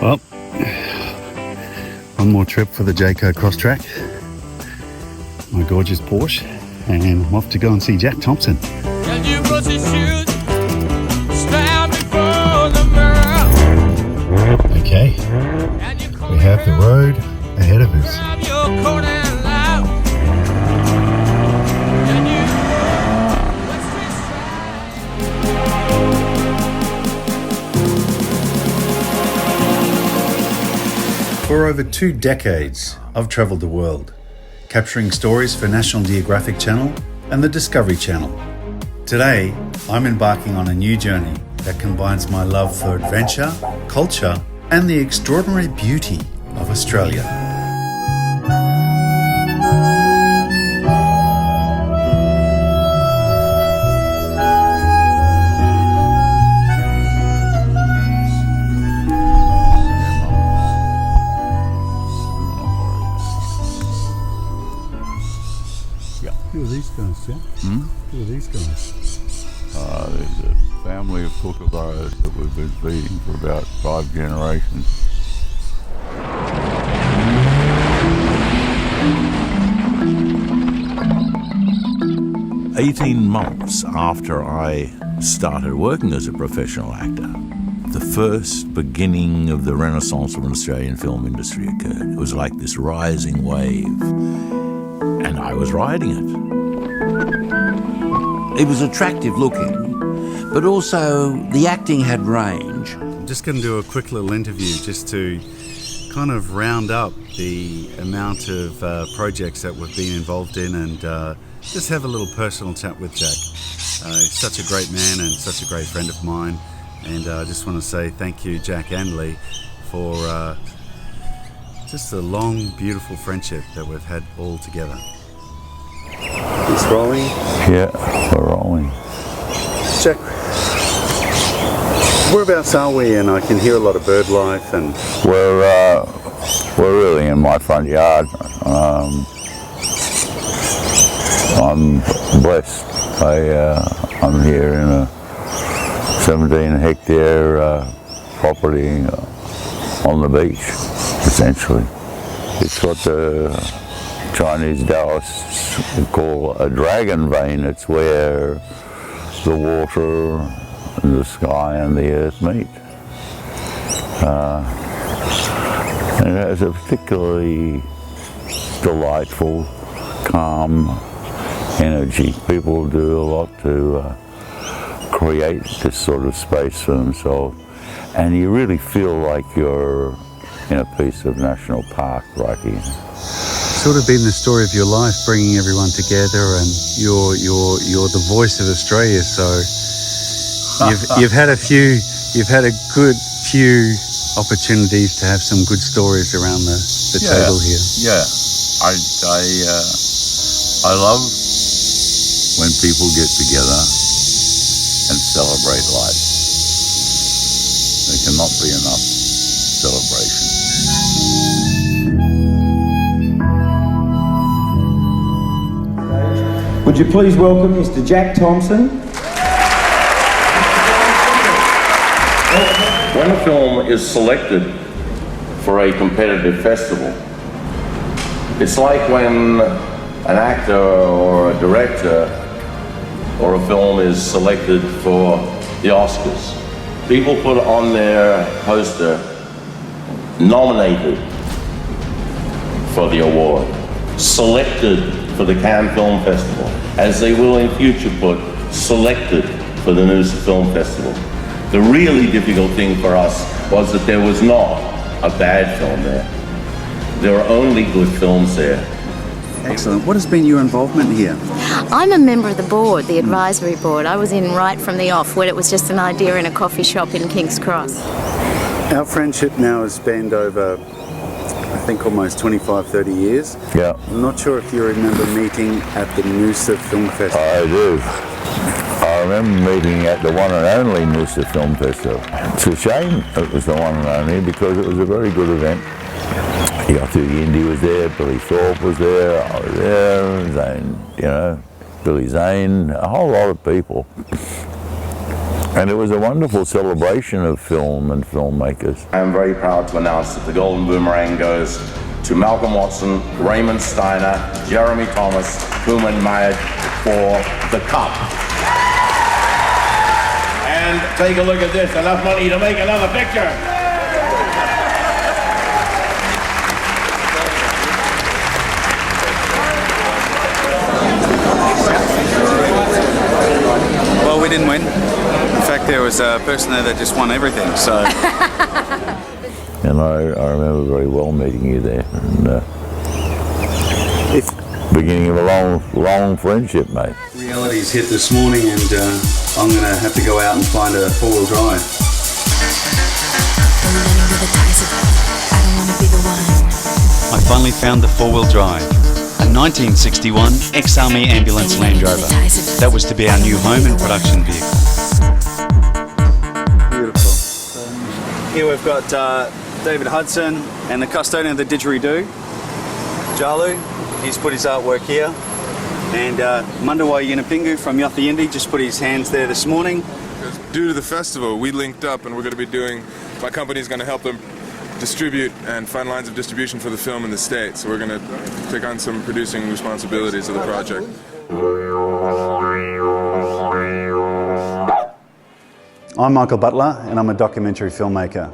Well, one more trip for the Jayco cross track. My gorgeous Porsche, and I'm off to go and see Jack Thompson. Okay, we have the road ahead of us. For over 2 decades, I've travelled the world, capturing stories for National Geographic Channel and the Discovery Channel. Today, I'm embarking on a new journey that combines my love for adventure, culture, and the extraordinary beauty of Australia. Who are these guys, yeah? Who are these guys? There's a family of kookaburras that we've been feeding for about 5 generations. "18 months after I started working as a professional actor, the first beginning of the renaissance of an Australian film industry occurred. It was like this rising wave, and I was riding it. It was attractive looking, but also the acting had range. I'm just going to do a quick little interview just to kind of round up the amount of projects that we've been involved in, and just have a little personal chat with Jack. He's such a great man and such a great friend of mine, and I just want to say thank you, Jack and Lee, for just a long, beautiful friendship that we've had all together. It's rolling? Yeah, we're rolling. Jack, whereabouts are we? And I can hear a lot of bird life, and We're really in my front yard. I'm blessed. I'm here in a 17-hectare property on the beach, essentially. It's what the Chinese Taoists call a dragon vein. It's where the water and the sky and the earth meet. And it has a particularly delightful, calm energy. People do a lot to create this sort of space for themselves, and you really feel like you're in a piece of national park right here. sort of been the story of your life, bringing everyone together, and you're the voice of Australia. So you've had a good few opportunities to have some good stories around the table here. Yeah, I love when people get together and celebrate life. There cannot be enough celebration. Would you please welcome Mr. Jack Thompson? When a film is selected for a competitive festival, it's like when an actor or a director or a film is selected for the Oscars. People put on their poster, nominated for the award, selected for the Cannes Film Festival, as they will in future put, selected for the Noosa Film Festival. The really difficult thing for us was that there was not a bad film there. There were only good films there. Excellent. What has been your involvement here? I'm a member of the board, the advisory board. I was in right from the off when it was just an idea in a coffee shop in King's Cross. Our friendship now has spanned over, I think, almost 25, 30 years. Yeah. I'm not sure if you remember meeting at the Noosa Film Festival. I do. I remember meeting at the one and only Noosa Film Festival. It's a shame it was the one and only because it was a very good event. Indy was there, Billy Thorpe was there, I was there, Zane, Billy Zane, a whole lot of people. And it was a wonderful celebration of film and filmmakers. I am very proud to announce that the Golden Boomerang goes to Malcolm Watson, Raymond Steiner, Jeremy Thomas, Kuman Mayed for the Cup. And take a look at this, enough money to make another picture. Well, we didn't win. In fact, there was a person there that just won everything, so... And I remember very well meeting you there, and beginning of a long friendship, mate. Reality's hit this morning, and I'm going to have to go out and find a four-wheel drive. I finally found the four-wheel drive. A 1961 ex-Army ambulance Land Rover. That was to be our new home and production vehicle. Beautiful. Here we've got David Hudson and the custodian of the didgeridoo, Djalu. He's put his artwork here. And Mundawai Yinapingu from Yothayindi just put his hands there this morning. Due to the festival, we linked up and we're going to be doing, my company's going to help them distribute and find lines of distribution for the film in the States. So we're going to take on some producing responsibilities of the project. I'm Michael Butler, and I'm a documentary filmmaker.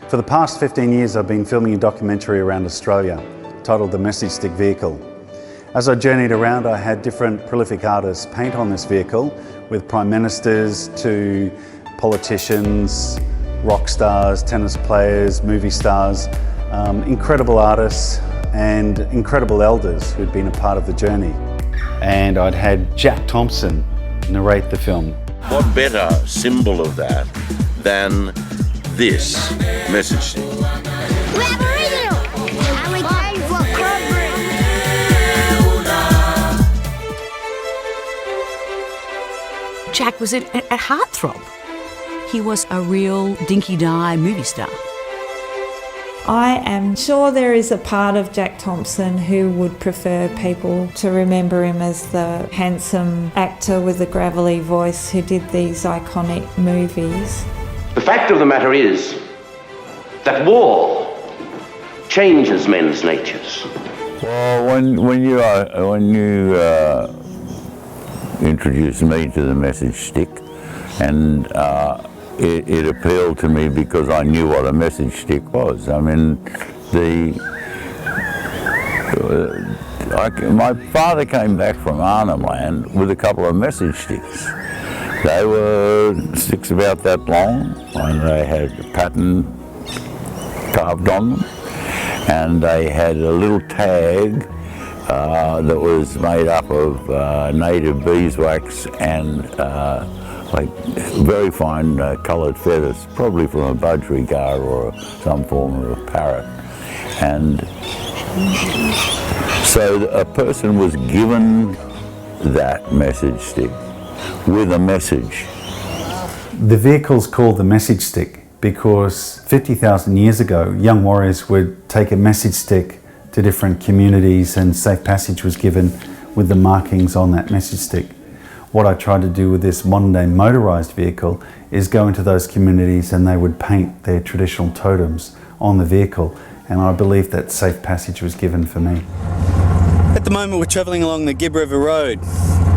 For the past 15 years, I've been filming a documentary around Australia, titled The Message Stick Vehicle. As I journeyed around, I had different prolific artists paint on this vehicle, with prime ministers to politicians, rock stars, tennis players, movie stars, incredible artists and incredible elders who'd been a part of the journey. And I'd had Jack Thompson narrate the film. What better symbol of that than this message stick? Jack was a heartthrob. He was a real dinky-die movie star. I am sure there is a part of Jack Thompson who would prefer people to remember him as the handsome actor with the gravelly voice who did these iconic movies. The fact of the matter is that war changes men's natures. Well, when you introduced me to the message stick, and it appealed to me because I knew what a message stick was. I mean, my father came back from Arnhem Land with a couple of message sticks. They were sticks about that long, and they had a pattern carved on them, and they had a little tag that was made up of native beeswax and like very fine coloured feathers, probably from a budgerigar or some form of a parrot. And so a person was given that message stick with a message. The vehicle's called the message stick because 50,000 years ago, young warriors would take a message stick to different communities, and safe passage was given with the markings on that message stick. What I tried to do with this modern day motorised vehicle is go into those communities and they would paint their traditional totems on the vehicle, and I believe that safe passage was given for me. At the moment we're travelling along the Gibb River Road.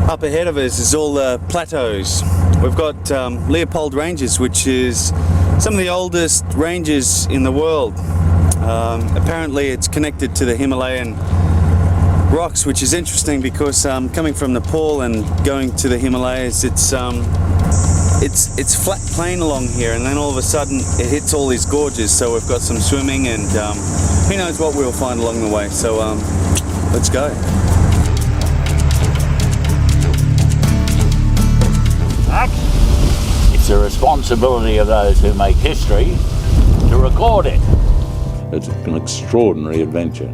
Up ahead of us is all the plateaus. We've got Leopold Ranges, which is some of the oldest ranges in the world. Apparently it's connected to the Himalayan rocks, which is interesting because coming from Nepal and going to the Himalayas, it's flat plain along here, and then all of a sudden it hits all these gorges. So we've got some swimming, and who knows what we'll find along the way. So let's go. It's the responsibility of those who make history to record it. It's an extraordinary adventure.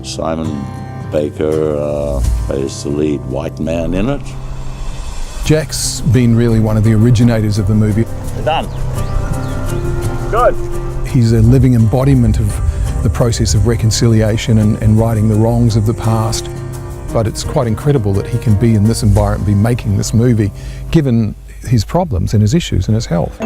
Simon Baker plays the lead white man in it. Jack's been really one of the originators of the movie. We're done. Good. He's a living embodiment of the process of reconciliation and righting the wrongs of the past. But it's quite incredible that he can be in this environment, be making this movie, given his problems and his issues and his health.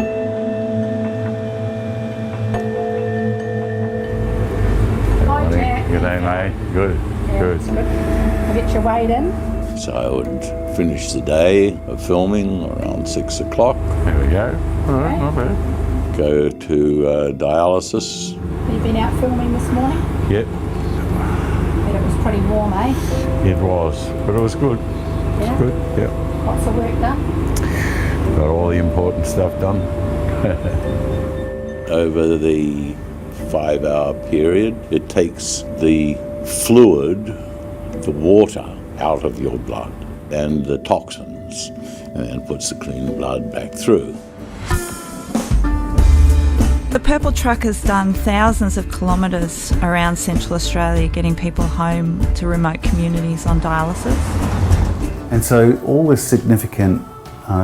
Hi, Jack. Good day, mate. Good. Good. I'll get you weighed in. So I would finish the day of filming around 6 o'clock. There we go. All right, not bad. Go to dialysis. Have you been out filming this morning? Yep, Bet it was pretty warm, eh? it was, but it was good. Yeah. It's good. Yep. Lots of work done. Got all the important stuff done. Over the 5-hour period, it takes the fluid, the water, out of your blood and the toxins, and then puts the clean blood back through. The Purple Truck has done thousands of kilometres around Central Australia getting people home to remote communities on dialysis. And so all this significant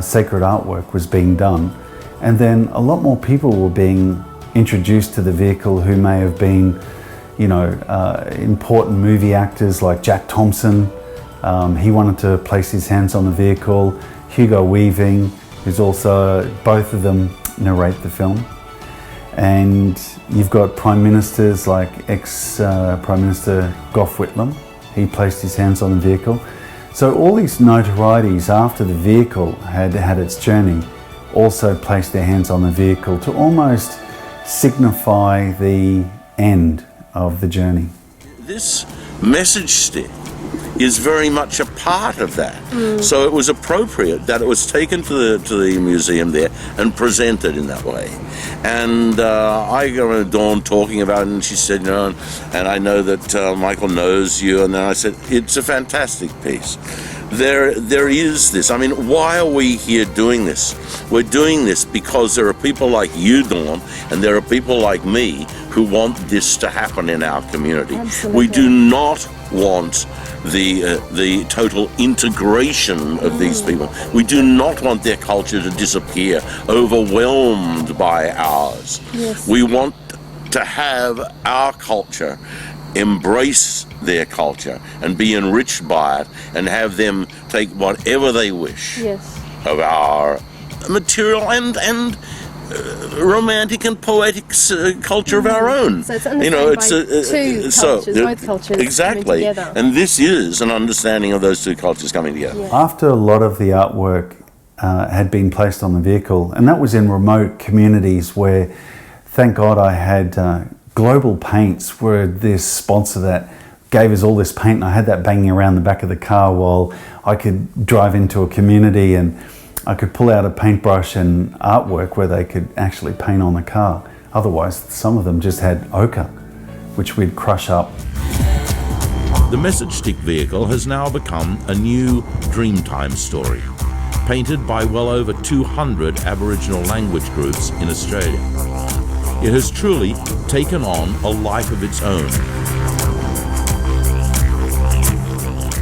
sacred artwork was being done, and then a lot more people were being introduced to the vehicle who may have been, important movie actors like Jack Thompson. He wanted to place his hands on the vehicle. Hugo Weaving, who's also, both of them narrate the film. And you've got prime ministers like ex-Prime Minister Gough Whitlam. He placed his hands on the vehicle. So all these notorieties after the vehicle had had its journey also placed their hands on the vehicle to almost signify the end of the journey. This message stick is very much a part of that. So it was appropriate that it was taken to the museum there and presented in that way. And I got Dawn talking about it, and she said, and I know that Michael knows you, and then I said, it's a fantastic piece. There is this. I mean, why are we here doing this? We're doing this because there are people like you, Dawn, and there are people like me who want this to happen in our community. Absolutely. We do not want the total integration of these people. We do not want their culture to disappear, overwhelmed by ours. Yes. We want to have our culture embrace their culture and be enriched by it, and have them take whatever they wish of our material and romantic and poetic culture of our own. So it's understanding two cultures, both cultures exactly, coming together. And this is an understanding of those two cultures coming together. Yeah. After a lot of the artwork had been placed on the vehicle, and that was in remote communities where, thank God, I had Global Paints were this sponsor that gave us all this paint, and I had that banging around the back of the car while I could drive into a community and I could pull out a paintbrush and artwork where they could actually paint on the car. Otherwise, some of them just had ochre, which we'd crush up. The message stick vehicle has now become a new Dreamtime story, painted by well over 200 Aboriginal language groups in Australia. It has truly taken on a life of its own.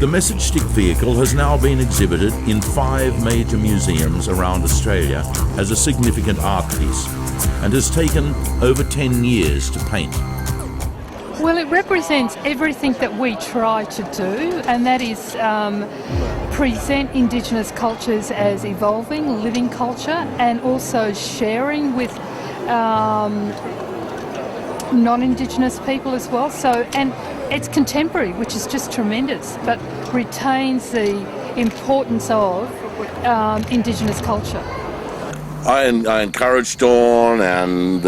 The message stick vehicle has now been exhibited in 5 major museums around Australia as a significant art piece, and has taken over 10 years to paint. Well, it represents everything that we try to do, and that is present Indigenous cultures as evolving, living culture, and also sharing with non-Indigenous people as well. And it's contemporary, which is just tremendous, but retains the importance of Indigenous culture. I encouraged Dawn and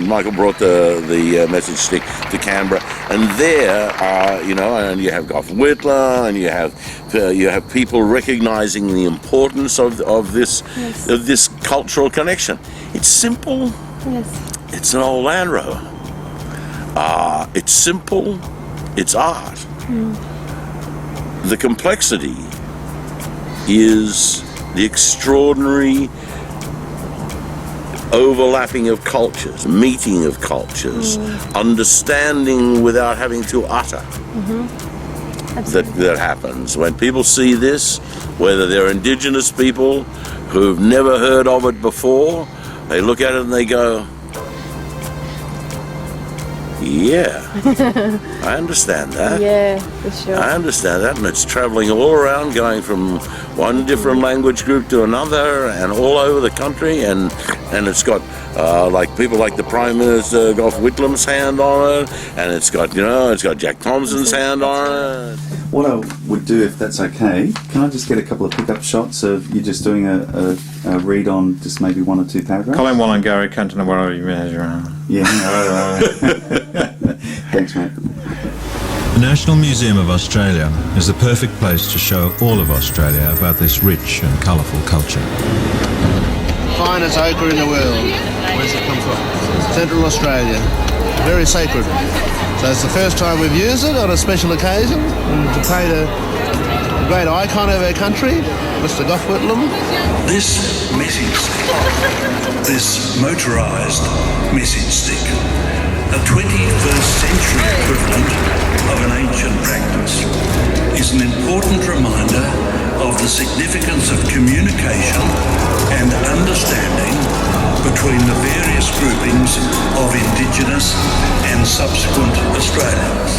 Michael brought the message stick to Canberra, and there, and you have Gough Whitlam, and you have people recognising the importance of this of this cultural connection. It's simple. Yes. It's an old Land Rover. It's simple. It's art. The complexity is the extraordinary overlapping of cultures, meeting of cultures, understanding without having to utter. That happens. When people see this, whether they're Indigenous people who've never heard of it before, they look at it and they go, Yeah, I understand that. Yeah, for sure. I understand that, and it's travelling all around, going from one different language group to another, and all over the country, and it's got like people like the Prime Minister Gough Whitlam's hand on it, and it's got Jack Thompson's hand on it. What I would do, if that's okay, can I just get a couple of pickup shots of you just doing a read on just maybe one or two paragraphs? Colin Wallangari, Kantanawara, measure. Yeah, all right. Thanks, mate. The National Museum of Australia is the perfect place to show all of Australia about this rich and colourful culture. Finest ochre in the world. Where's it come from? Central Australia. Very sacred. So it's the first time we've used it on a special occasion to paint a great icon of our country, Mr. Gough Whitlam. This message stick, this motorised message stick, a 21st century equivalent of an ancient practice, is an important reminder of the significance of communication and understanding between the various groupings of Indigenous and subsequent Australians.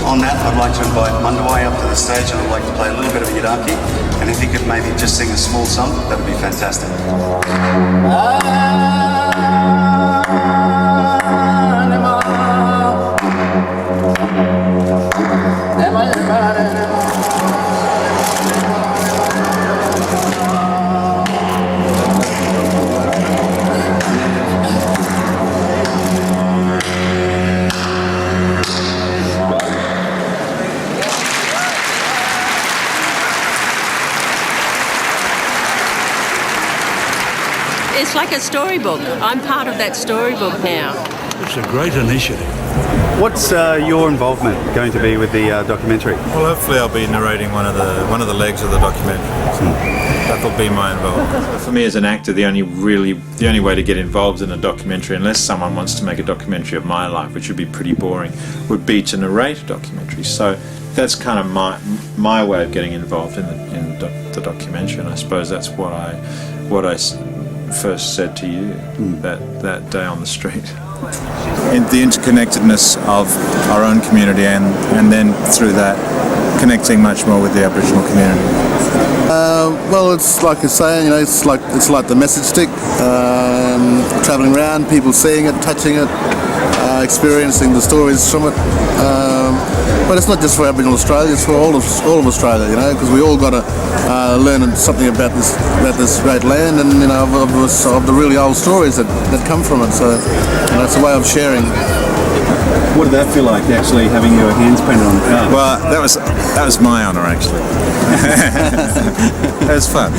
On that, I'd like to invite Mundawai up to the stage, and I'd like to play a little bit of Yidaki, and if he could maybe just sing a small song, that would be fantastic. It's like a storybook. I'm part of that storybook now. It's a great initiative. What's your involvement going to be with the documentary? Well, hopefully I'll be narrating one of the legs of the documentary. So that'll be my involvement. For me as an actor, the only way to get involved in a documentary, unless someone wants to make a documentary of my life, which would be pretty boring, would be to narrate a documentary. So that's kind of my way of getting involved in the documentary, and I suppose that's what I first said to you that day on the street. In the interconnectedness of our own community, and then through that connecting much more with the Aboriginal community. Well, it's like you're saying, it's like the message stick, travelling around, people seeing it, touching it, experiencing the stories from it. But it's not just for Aboriginal Australia; it's for all of Australia, because we all got to learn something about this great land, and of the really old stories that come from it. So it's a way of sharing. What did that feel like, actually having your hands painted on the car? Well, that was my honour, actually. It was fun.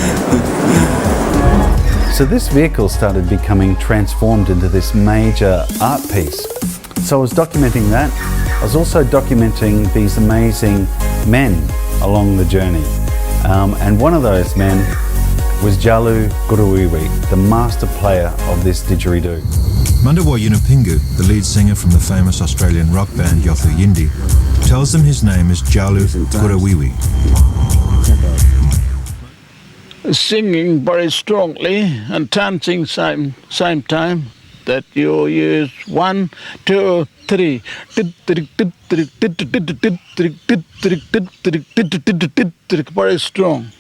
So this vehicle started becoming transformed into this major art piece. So I was documenting that. I was also documenting these amazing men along the journey. And one of those men was Djalu Gurruwiwi, the master player of this didgeridoo. Mundawai Yunupingu, the lead singer from the famous Australian rock band Yothu Yindi, tells them his name is Djalu Gurruwiwi. Singing very strongly and dancing same time. That you use 1, 2, 3. Very strong.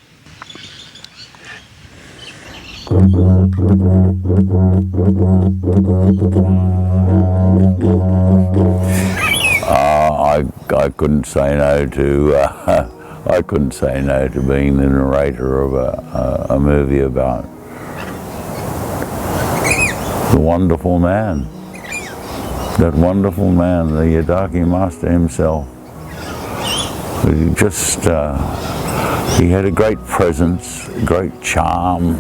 I couldn't say no to I couldn't say no to being the narrator of a movie about the wonderful man, that wonderful man, the Yidaki master himself. He had a great presence, great charm,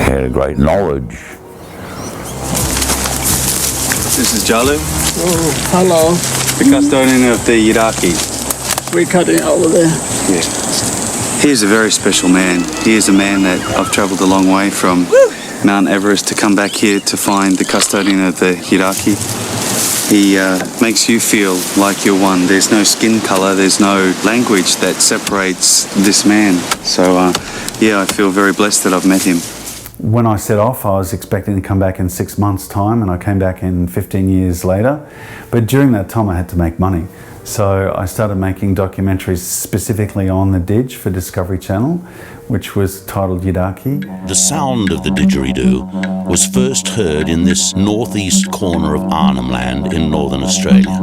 he had a great knowledge. This is Djalu. Oh, hello. The custodian of the Yidaki. We're cutting over there. Yeah. He is a very special man. He is a man that I've travelled a long way from Mount Everest to come back here to find the custodian of the Yidaki. He makes you feel like you're one. There's no skin colour, there's no language that separates this man. So, yeah, I feel very blessed that I've met him. When I set off, I was expecting to come back in 6 months' time, and I came back in 15 years later. But during that time, I had to make money. So I started making documentaries specifically on the Didge for Discovery Channel, which was titled Yidaki. The sound of the didgeridoo was first heard in this northeast corner of Arnhem Land in northern Australia.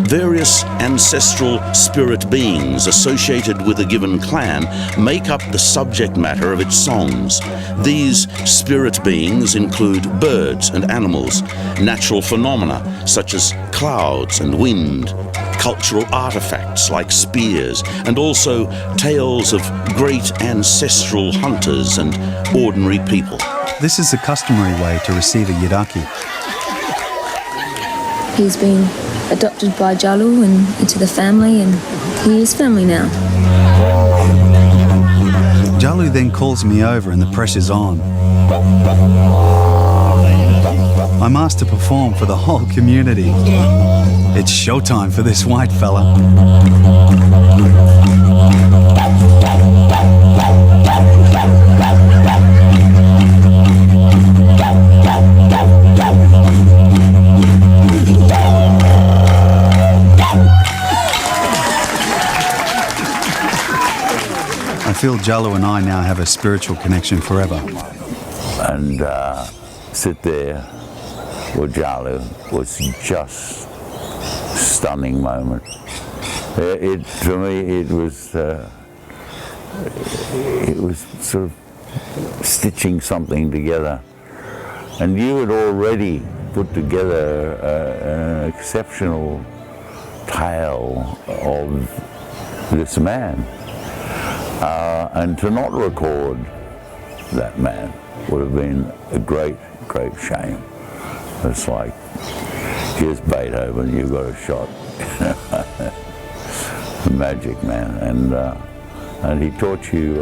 Various ancestral spirit beings associated with a given clan make up the subject matter of its songs. These spirit beings include birds and animals, natural phenomena such as clouds and wind, cultural artifacts like spears, and also tales of great ancestral hunters and ordinary people. This is the customary way to receive a Yidaki. He's been adopted by Djalu and into the family, and he is family now. Djalu then calls me over and the pressure's on. I'm asked to perform for the whole community. It's showtime for this white fella. I feel Djalu and I now have a spiritual connection forever. And sit there with Djalu was just a stunning moment. To me, it was sort of stitching something together. And you had already put together an exceptional tale of this man. And to not record that man would have been a great, great shame. It's like, here's Beethoven, you've got a shot. Magic, man. And he taught you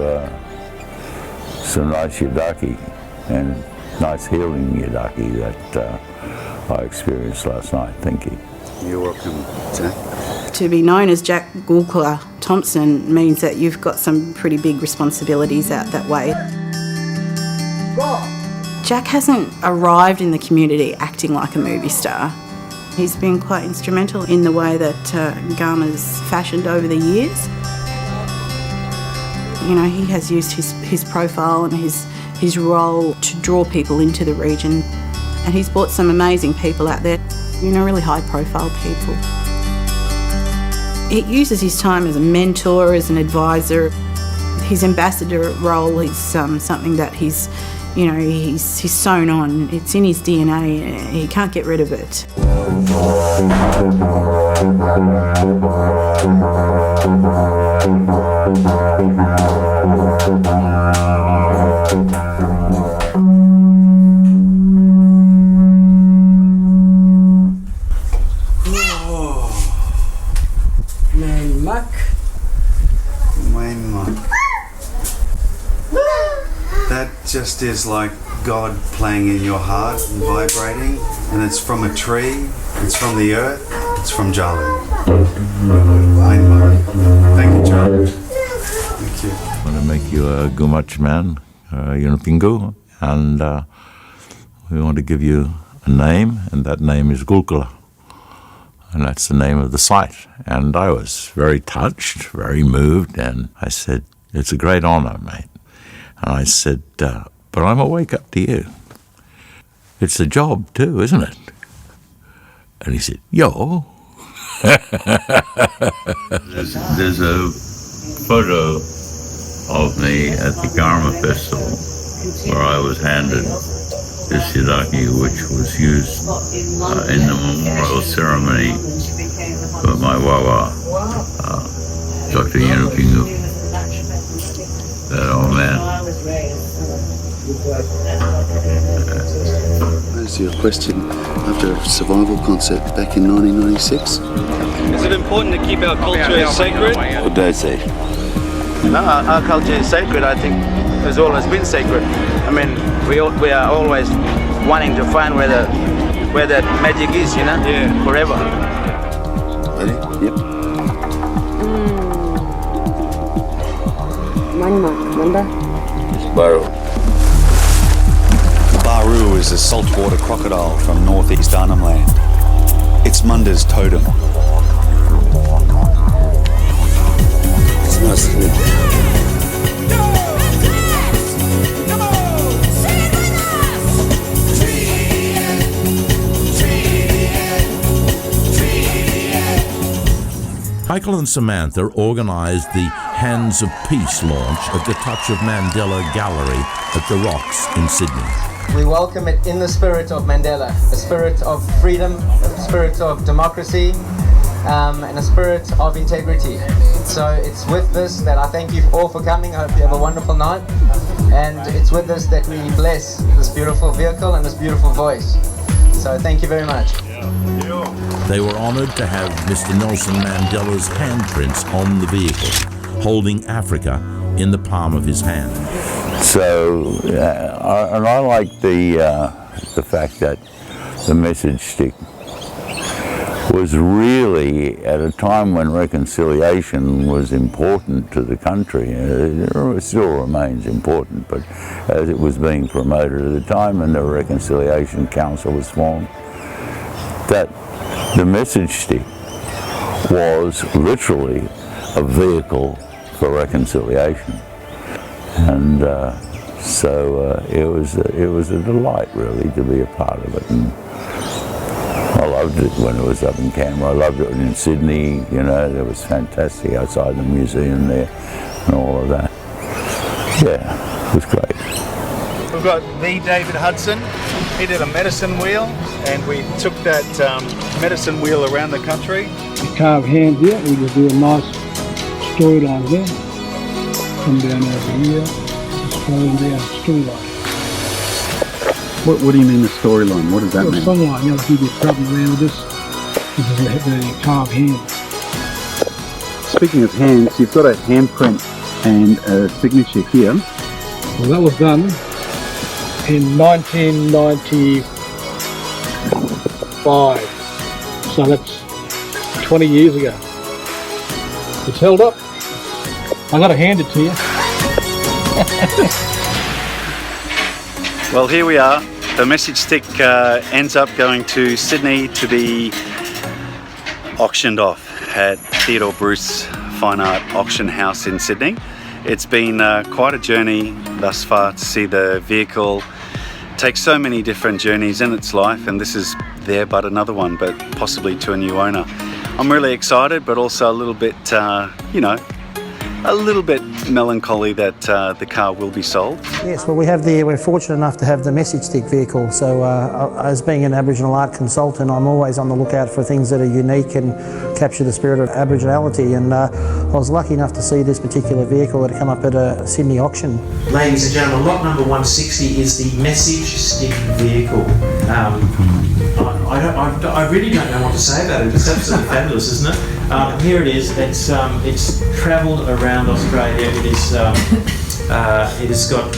some nice Yidaki, and nice healing Yidaki that I experienced last night. Thank you. You're welcome, Jack. To be known as Jack Thompson means that you've got some pretty big responsibilities out that way. Jack hasn't arrived in the community acting like a movie star. He's been quite instrumental in the way that Ghana's fashioned over the years. You know, he has used his profile and his role to draw people into the region. And he's brought some amazing people out there, you know, really high-profile people. He uses his time as a mentor, as an advisor. His ambassador role is something that he's sewn on. It's in his DNA. He can't get rid of it. That just is like God playing in your heart and vibrating, and it's from a tree, it's from the earth, it's from Djalu. Thank you, Djalu. Thank you. I want to make you a Gumach man, Yunupingu, and we want to give you a name, and that name is Gulkula. And that's the name of the site. And I was very touched, very moved, and I said, it's a great honour, mate. And I said, but I'm awake up to you. It's a job too, isn't it? And he said, yo. There's a photo of me at the Karma Festival where I was handed this Yidaki, which was used in the memorial ceremony for my Wawa, Dr. Yunupingu, that old man. That's your question after a survival concert back in 1996. Is it important to keep our culture sacred? What do I say? No, our culture is sacred. I think it's always been sacred. I mean, we are always wanting to find where that magic is, you know? Yeah. Forever. Ready? Yep. Baru. Baru is a saltwater crocodile from northeast Arnhem Land. It's Munda's totem. It's nice to meet you. Michael and Samantha organised the Hands of Peace launch at the Touch of Mandela Gallery at the Rocks in Sydney. We welcome it in the spirit of Mandela, a spirit of freedom, a spirit of democracy, and a spirit of integrity. So it's with this that I thank you all for coming. I hope you have a wonderful night. And it's with this that we bless this beautiful vehicle and this beautiful voice. So thank you very much. They were honoured to have Mr. Nelson Mandela's handprints on the vehicle, holding Africa in the palm of his hand. So, and I like the fact that the message stick was really at a time when reconciliation was important to the country. It still remains important, but as it was being promoted at the time and the Reconciliation Council was formed, that the message stick was literally a vehicle for reconciliation. And so it was a delight really to be a part of it. And I loved it when it was up in Canberra. I loved it in Sydney, you know, it was fantastic outside the museum there and all of that. Yeah, it was great. We've got the David Hudson. He did a medicine wheel, and we took that medicine wheel around the country. The carved hand here, we just do a nice storyline there. Come down over here, just following down the storyline. What do you mean the storyline? What does that mean? Songline, you know, like you get travelling around with this is the carved hand. Speaking of hands, you've got a handprint and a signature here. Well, that was done in 1995, so that's 20 years ago. It's held up. I got to hand it to you. Well, here we are. The message stick ends up going to Sydney to be auctioned off at Theodore Bruce Fine Art Auction House in Sydney. It's been quite a journey thus far to see the vehicle take so many different journeys in its life, and this is there but another one, but possibly to a new owner. I'm really excited, but also a little bit, you know, a little bit melancholy that the car will be sold. Yes, well we're fortunate enough to have the message stick vehicle, so as being an Aboriginal art consultant, I'm always on the lookout for things that are unique and capture the spirit of Aboriginality, and I was lucky enough to see this particular vehicle that had come up at a Sydney auction. Ladies and gentlemen, lot number 160 is the message stick vehicle. I really don't know what to say about it. It's absolutely fabulous, isn't it? Here it is. It's travelled around Australia. It has got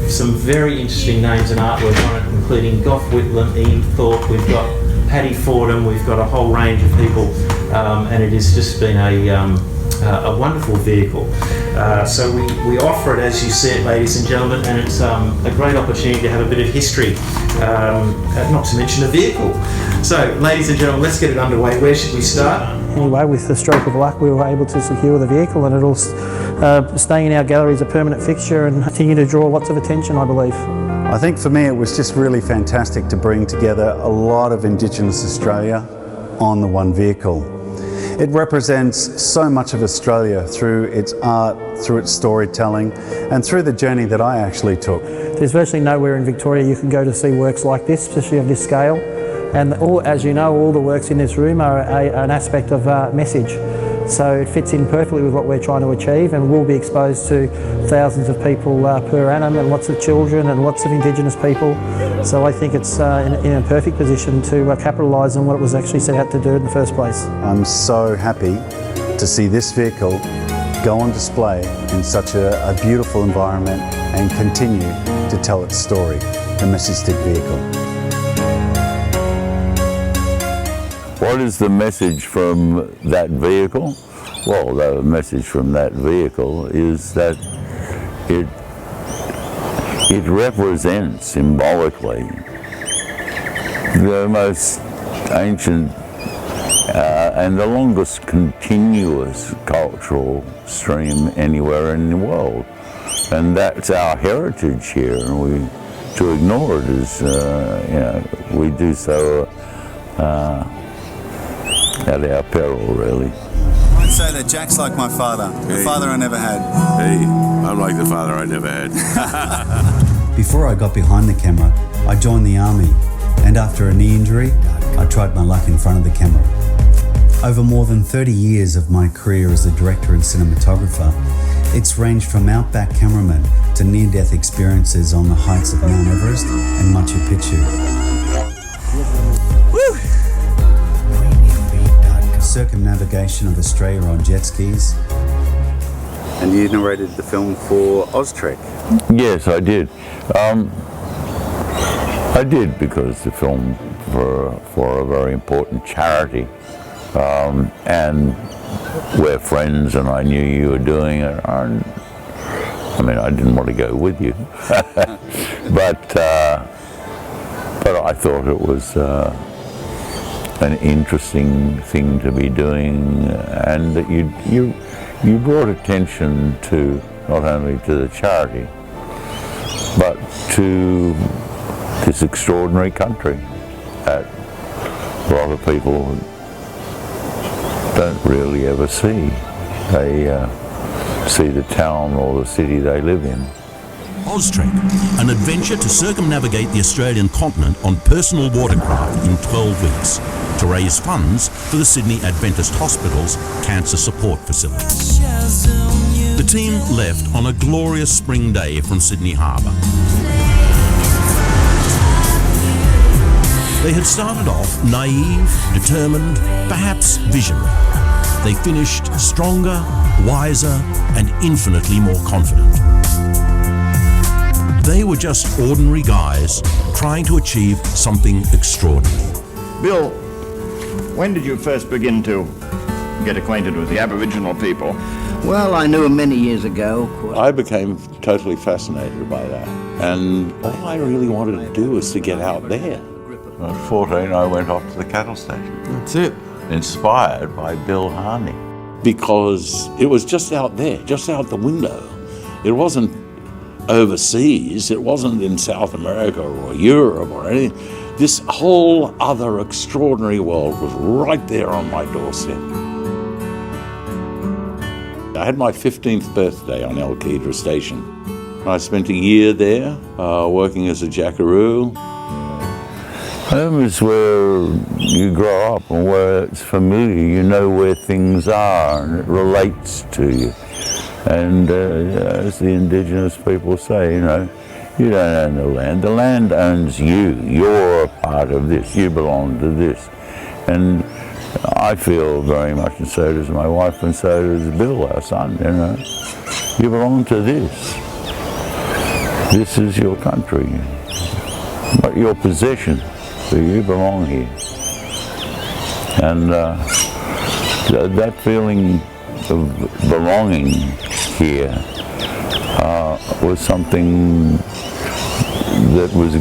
some very interesting names and artwork on it, including Gough Whitlam, Ian Thorpe. We've got Paddy Fordham. We've got a whole range of people, and it has just been a wonderful vehicle. So we offer it as you see it, ladies and gentlemen, and it's a great opportunity to have a bit of history, not to mention a vehicle. So, ladies and gentlemen, let's get it underway. Where should we start? Anyway, with the stroke of luck, we were able to secure the vehicle, and it'll stay in our gallery as a permanent fixture and continue to draw lots of attention, I believe. I think for me it was just really fantastic to bring together a lot of Indigenous Australia on the one vehicle. It represents so much of Australia through its art, through its storytelling, and through the journey that I actually took. There's virtually nowhere in Victoria you can go to see works like this, especially of this scale. And as you know, all the works in this room are an aspect of message. So it fits in perfectly with what we're trying to achieve, and we'll be exposed to thousands of people per annum, and lots of children and lots of Indigenous people. So I think it's in a perfect position to capitalise on what it was actually set out to do in the first place. I'm so happy to see this vehicle go on display in such a beautiful environment and continue to tell its story, the message stick vehicle. What is the message from that vehicle? Well, the message from that vehicle is that it represents symbolically the most ancient and the longest continuous cultural stream anywhere in the world. And that's our heritage here, and to ignore it is, we do so at our peril, really. I'd say that Jack's like my father, the father I never had. Hey, I'm like the father I never had. Before I got behind the camera, I joined the army, and after a knee injury, I tried my luck in front of the camera. Over more than 30 years of my career as a director and cinematographer, it's ranged from outback cameraman to near-death experiences on the heights of Mount Everest and Machu Picchu. Woo! Circumnavigation of Australia on jet skis. And you narrated the film for Austrek. Yes, I did. I did because the film for a very important charity, and we're friends, and I knew you were doing it. I mean, I didn't want to go with you, but I thought it was an interesting thing to be doing, and that you brought attention to not only to the charity, but to this extraordinary country that a lot of people don't really ever see. They see the town or the city they live in. Austrek, an adventure to circumnavigate the Australian continent on personal watercraft in 12 weeks to raise funds for the Sydney Adventist Hospital's cancer support facility. The team left on a glorious spring day from Sydney Harbour. They had started off naive, determined, perhaps visionary. They finished stronger, wiser, and infinitely more confident. They were just ordinary guys trying to achieve something extraordinary. Bill, when did you first begin to get acquainted with the Aboriginal people? Well, I knew him many years ago. I became totally fascinated by that, and all I really wanted to do was to get out there. At 14, I went off to the cattle station. That's it. Inspired by Bill Harney, because it was just out there, just out the window. It wasn't overseas, it wasn't in South America or Europe or anything. This whole other extraordinary world was right there on my doorstep. I had my 15th birthday on El Kedra Station. I spent a year there working as a jackaroo. Home is where you grow up and where it's familiar. You know where things are and it relates to you. And as the Indigenous people say, you don't own the land. The land owns you. You're a part of this. You belong to this. And I feel very much, and so does my wife, and so does Bill, our son, You belong to this. This is your country, not your possession. So you belong here. And that feeling of belonging here was something that was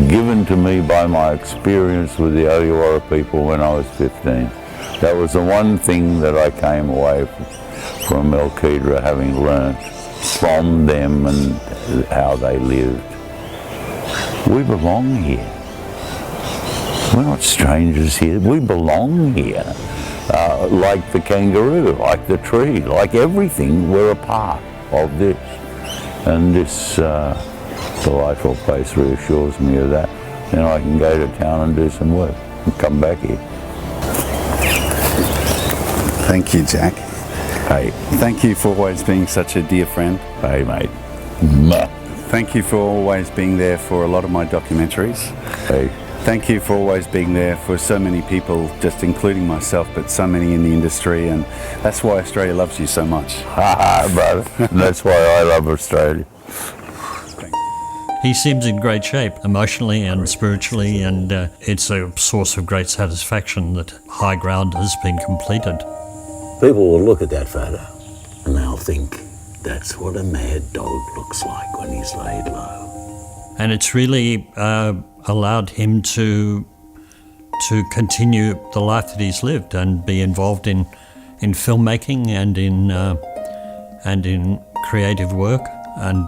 given to me by my experience with the Oyiwara people when I was 15. That was the one thing that I came away from El Kedra having learnt from them and how they lived. We belong here. We're not strangers here. We belong here. Like the kangaroo, like the tree, like everything, we're a part of this. And this delightful place reassures me of that. Then I can go to town and do some work and come back here. Thank you, Jack. Hey. Thank you for always being such a dear friend. Hey, mate. Thank you for always being there for a lot of my documentaries. Hey. Thank you for always being there for so many people, just including myself, but so many in the industry, and that's why Australia loves you so much. Ha, brother. That's why I love Australia. He seems in great shape, emotionally and spiritually, and it's a source of great satisfaction that high ground has been completed. People will look at that photo and they'll think, that's what a mad dog looks like when he's laid low. And it's really allowed him to continue the life that he's lived and be involved in filmmaking and in creative work, and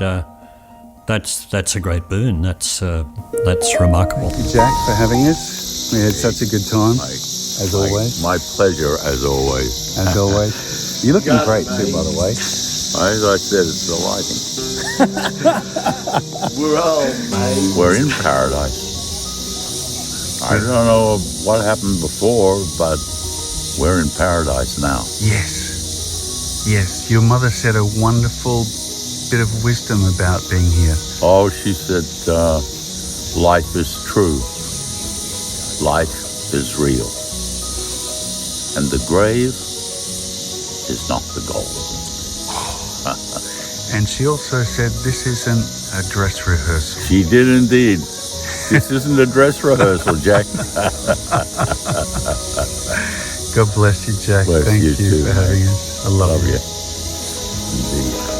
that's a great boon. That's remarkable. Thank you, Jack, for having us. We had such a good time, as always. My pleasure, as always. As always. You're looking great too, by the way. As I said, it's the lighting. We're in paradise. I don't know what happened before, but we're in paradise now. Yes. Your mother said a wonderful bit of wisdom about being here. Oh, she said, life is true. Life is real. And the grave is not the goal. And she also said this isn't a dress rehearsal. She did indeed. This isn't a dress rehearsal, Jack. God bless you, Jack. Bless Thank you you too, for having us. I love you. Indeed.